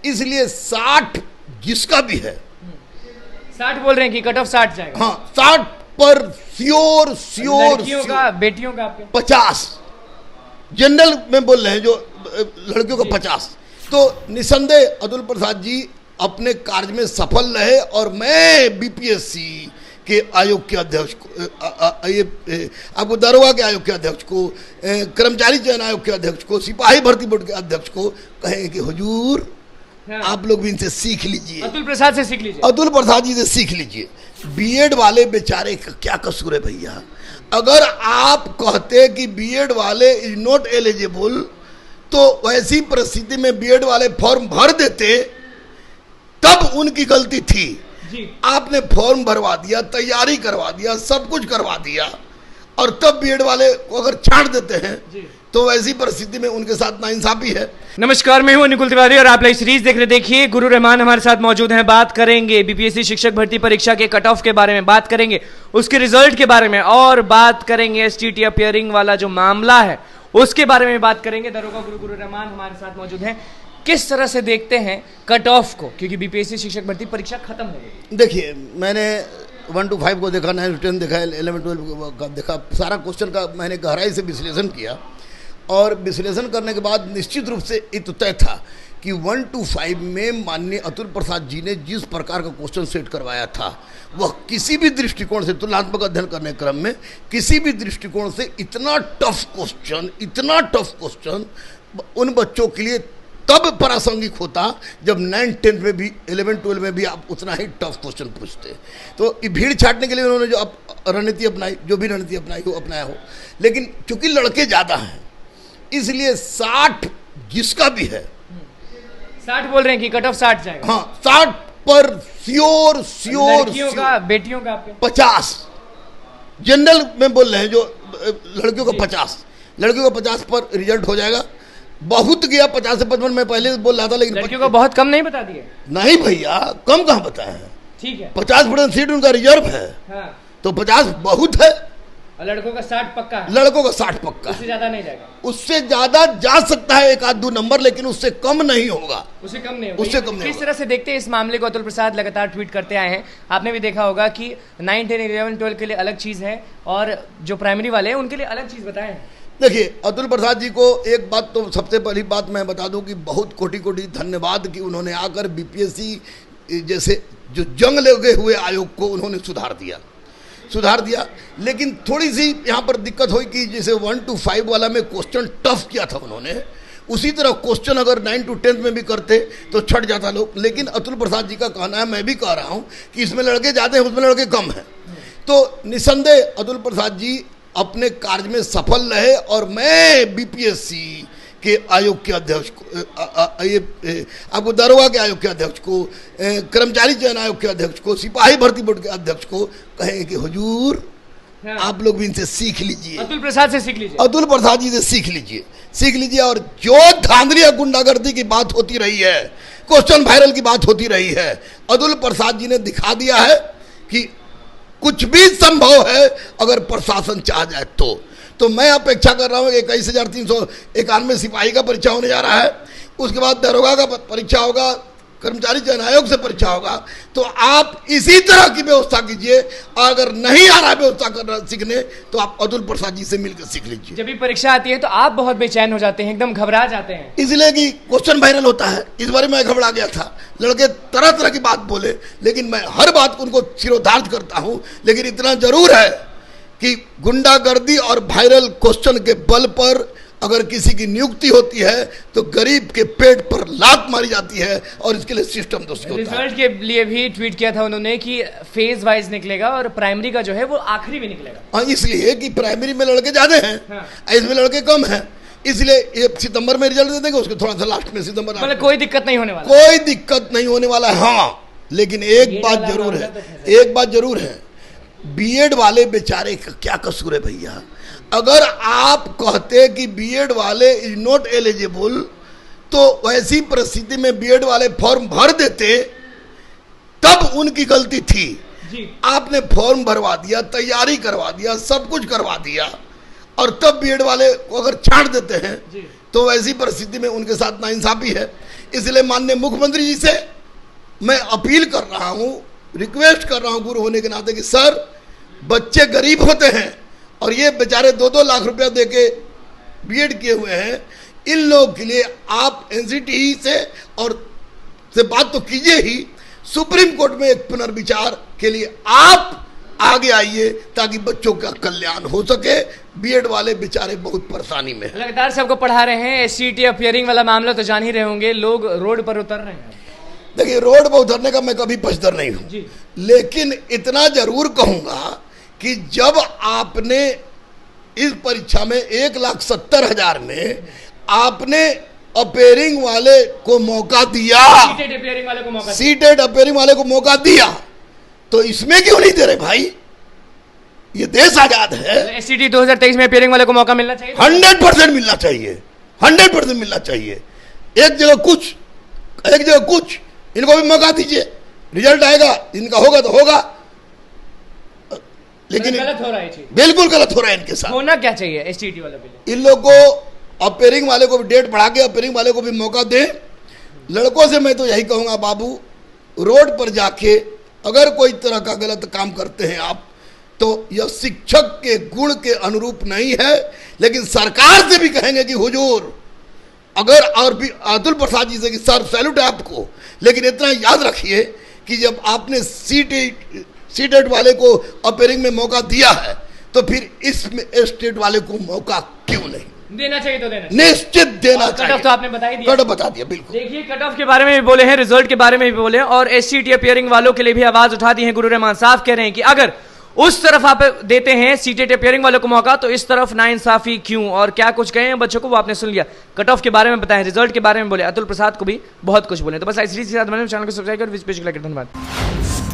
इसलिए 60 जिसका भी है, 60 बोल रहे हैं कि कट ऑफ 60 जाएगा। हाँ 60 पर श्योर लड़कियों का, बेटियों का आपके 50 जनरल में बोल रहे हैं, जो लड़कियों का 50। तो निसंदेह अतुल प्रसाद जी अपने कार्य में सफल रहे और मैं बीपीएससी के आयोग के अध्यक्ष को, आपको दरोगा के आयोग के अध्यक्ष को, कर्मचारी चयन आयोग के अध्यक्ष को, सिपाही भर्ती बोर्ड के अध्यक्ष को कहें कि हुजूर आप लोग भी इनसे सीख लीजिए, अतुल प्रसाद से सीख लीजिए, अतुल प्रसाद जी से सीख लीजिए। बीएड वाले बेचारे का क्या कसूर है भैया? अगर आप कहते कि बीएड वाले इज नॉट एलिजिबल, तो वैसी परिस्थिति में बीएड वाले फॉर्म भर देते, तब उनकी गलती थी जी। आपने फॉर्म भरवा दिया, तैयारी करवा दिया, सब कुछ करवा दिया, और तब बीएड वाले को अगर छांट देते हैं जी, तो वैसी परिस्थिति में उनके साथ नाइंसाफी है। नमस्कार, मैं हूं निकुल तिवारी और आप लाइव सीरीज देख रहे। देखिए, गुरु रहमान हमारे साथ मौजूद हैं। बात करेंगे बीपीएससी शिक्षक भर्ती परीक्षा के कट ऑफ के बारे में, बात करेंगे उसके रिजल्ट के बारे में, और बात करेंगे एसटीटी अपियरिंग वाला जो मामला है उसके बारे में बात करेंगे। दरोगा गुरु रहमान हमारे साथ मौजूद हैं। किस तरह से देखते हैं कट ऑफ को, क्योंकि बीपीएससी शिक्षक भर्ती परीक्षा खत्म हो गई? देखिए, मैंने 1 to 5 को देखा, 9 to 10 देखा, 11 12 का देखा, सारा क्वेश्चन का मैंने गहराई से विश्लेषण किया, और विश्लेषण करने के बाद निश्चित रूप से ये तो तय था कि 1 to 5 में माननीय अतुल प्रसाद जी ने जिस प्रकार का क्वेश्चन सेट करवाया था, वह किसी भी दृष्टिकोण से, तुलनात्मक अध्ययन करने क्रम में किसी भी दृष्टिकोण से इतना टफ क्वेश्चन उन बच्चों के लिए तब प्रासंगिक होता जब 9 10 में भी, 11 12 में भी आप उतना ही टफ क्वेश्चन पूछते। तो ये भीड़ छाटने के लिए उन्होंने जो रणनीति अपनाई, जो भी रणनीति अपनाई हो, अपनाया हो, लेकिन चूंकि लड़के ज़्यादा हैं इसलिए 60 जिसका भी है, 60 बोल रहे हैं कि कट ऑफ 60 जाएगा। हाँ 60 पर श्योर लड़कियों का, बेटियों का आपके 50 जनरल में बोल रहे हैं, जो लड़कियों का 50, लड़कियों का 50 पर रिजल्ट हो जाएगा। बहुत गया 50 से 55, मैं पहले बोल रहा था, लेकिन लड़कियों को बहुत कम नहीं बता दिए। नहीं भैया, कम कहाँ बताए हैं, ठीक है, 50% सीट उनका रिजर्व है। हाँ। तो 50 बहुत है, और लड़कों का 60 पक्का है। लड़कों का 60 पक्का, उससे ज्यादा नहीं जाएगा। उससे ज्यादा जा सकता है 1-2 नंबर, लेकिन उससे कम नहीं होगा, उससे कम नहीं होगा, उससे कम नहीं। किस तरह से देखते हैं इस मामले को? अतुल प्रसाद लगातार ट्वीट करते आए हैं, आपने भी देखा होगा कि 9 10 11 12 के लिए अलग चीज है और जो प्राइमरी वाले हैं उनके लिए अलग चीज बताएं। देखिए, अतुल प्रसाद जी को एक बात तो सबसे पहली बात मैं बता दूं कि बहुत कोटि धन्यवाद कि उन्होंने आकर बीपीएससी जैसे जो जंग लगे हुए आयोग को उन्होंने सुधार दिया। लेकिन थोड़ी सी यहाँ पर दिक्कत हुई कि जैसे 1 to 5 वाला में क्वेश्चन टफ किया था उन्होंने, उसी तरह क्वेश्चन अगर 9 to 10 में भी करते तो छट जाता लोग। लेकिन अतुल प्रसाद जी का कहना है, मैं भी कह रहा हूँ कि इसमें लड़के ज़्यादा हैं, उसमें लड़के कम हैं। तो निसंदेह अतुल प्रसाद जी अपने कार्य में सफल रहे और मैं बीपीएससी के आयोग के अध्यक्ष को, आपको दरोगा के आयोग के अध्यक्ष को, कर्मचारी चयन आयोग के अध्यक्ष को, सिपाही भर्ती बोर्ड के अध्यक्ष को कहें कि हुजूर आप लोग भी इनसे सीख लीजिए, अतुल प्रसाद से सीख लीजिए, अतुल प्रसाद जी से सीख लीजिए। और जो धांधली गुंडागर्दी की बात होती रही है, क्वेश्चन वायरल की बात होती रही है, अतुल प्रसाद जी ने दिखा दिया है कि कुछ भी संभव है अगर प्रशासन चाह जाए तो मैं अपेक्षा कर रहा हूँ 21,391 सिपाही का परीक्षा होने जा रहा है, उसके बाद दरोगा का परीक्षा होगा, कर्मचारी चयन आयोग से परीक्षा होगा। तो आप इसी तरह की व्यवस्था कीजिए, अगर नहीं आ रहा है व्यवस्था करना सीखने तो आप अतुल प्रसाद जी से मिलकर सीख लीजिए। जब भी परीक्षा आती है तो आप बहुत बेचैन हो जाते हैं, एकदम घबरा जाते हैं, इसलिए कि क्वेश्चन वायरल होता है। इस बार मैं घबरा गया था, लड़के तरह तरह की बात बोले, लेकिन मैं हर बात को उनको सिरोधार्य करता हूँ। लेकिन इतना जरूर है कि गुंडागर्दी और वायरल क्वेश्चन के बल पर अगर किसी की नियुक्ति होती है तो गरीब के पेट पर लात मारी जाती है, और इसके लिए सिस्टम दोषी होता है। रिजल्ट के लिए भी ट्वीट किया था उन्होंने कि फेज वाइज निकलेगा और प्राइमरी का जो है वो आखिरी में निकलेगा। हाँ, इसलिए कि प्राइमरी में लड़के ज्यादा हैं, हाँ, इसमें लड़के कम हैं, इसलिए ये सितंबर में रिजल्ट दे देंगे, उसके थोड़ा सा लास्ट में सितंबर, मतलब कोई दिक्कत नहीं होने वाला, कोई दिक्कत नहीं होने वाला है। हाँ, लेकिन एक बात जरूर है, बीएड वाले बेचारे का क्या कसूर है भैया? अगर आप कहते कि बीएड वाले इज नॉट एलिजिबल, तो वैसी परिस्थिति में बीएड वाले फॉर्म भर देते, तब उनकी गलती थी जी। आपने फॉर्म भरवा दिया, तैयारी करवा दिया, सब कुछ करवा दिया, और तब बीएड वाले को अगर छांट देते हैं तो वैसी परिस्थिति में उनके साथ नाइंसाफी है। इसलिए माननीय मुख्यमंत्री जी से मैं अपील कर रहा हूं, रिक्वेस्ट कर रहा हूं गुरु होने के नाते कि सर, बच्चे गरीब होते हैं और ये बेचारे 2-2 लाख रुपया देके बीएड किए हुए हैं, इन लोगों के लिए आप एनसीटीई से और से बात तो कीजिए ही, सुप्रीम कोर्ट में एक पुनर्विचार के लिए आप आगे आइए ताकि बच्चों का कल्याण हो सके। बीएड वाले बेचारे बहुत परेशानी में हैं। लगातार सबको पढ़ा रहे हैं, एससीईटी अपियरिंग वाला मामला तो जान ही रहे होंगे, लोग रोड पर उतर रहे हैं। देखिए, रोड पर उतरने का मैं कभी पक्षधर नहीं हूं, लेकिन इतना जरूर कहूंगा कि जब आपने इस परीक्षा में 1,70,000 में आपने अपेयरिंग वाले को मौका दिया, सीटेड अपियरिंग वाले को मौका, सीटेड अपेयरिंग वाले को मौका दिया, तो इसमें क्यों नहीं दे रहे भाई? ये देश आजाद है। एससीईटी 2023 में अपियरिंग वाले को मौका मिलना चाहिए, 100% मिलना चाहिए, 100% मिलना चाहिए। एक जगह कुछ, एक जगह कुछ, इनको भी मौका दीजिए, रिजल्ट आएगा, इनका होगा तो होगा, लेकिन गलत हो रहा है, बिल्कुल गलत हो रहा है इनके साथ। होना क्या चाहिए एसटीटी वाले पे? इन लोग को अपेयरिंग वाले को भी डेट बढ़ा के अपेयरिंग वाले को भी मौका दें। लड़कों से मैं तो यही कहूंगा, बाबू, रोड पर जाके अगर कोई तरह का गलत काम करते हैं आप, तो यह शिक्षक के गुण के अनुरूप नहीं है। लेकिन सरकार से भी कहेंगे कि हुजूर, अगर, और भी अतुल प्रसाद जी से कि सर सैल्यूट है आपको, लेकिन इतना याद रखिए कि जब आपने सीटेट वाले को अपेयरिंग में मौका दिया है, तो फिर इसमें स्टेट वाले को मौका क्यों नहीं देना चाहिए? तो देना निश्चित देना चाहिए। कट ऑफ तो आपने बता ही दिया, कट ऑफ बता दिया, बिल्कुल। देखिए, कट ऑफ के बारे में भी बोले हैं, रिजल्ट के बारे में भी बोले हैं, और एससीईटी अपियरिंग वालों के लिए भी आवाज उठा दी है। गुरु रहमान साहब कह रहे हैं कि अगर उस तरफ आप देते हैं सीटेट अपियरिंग वालों को मौका, तो इस तरफ नाइंसाफी क्यों, और क्या कुछ कहे हैं बच्चों को वो आपने सुन लिया। कट ऑफ के बारे में बताएं, रिजल्ट के बारे में बोले, अतुल प्रसाद को भी बहुत कुछ बोले। तो बस इसी के साथ चैनल को सब्सक्राइब कर, धन्यवाद।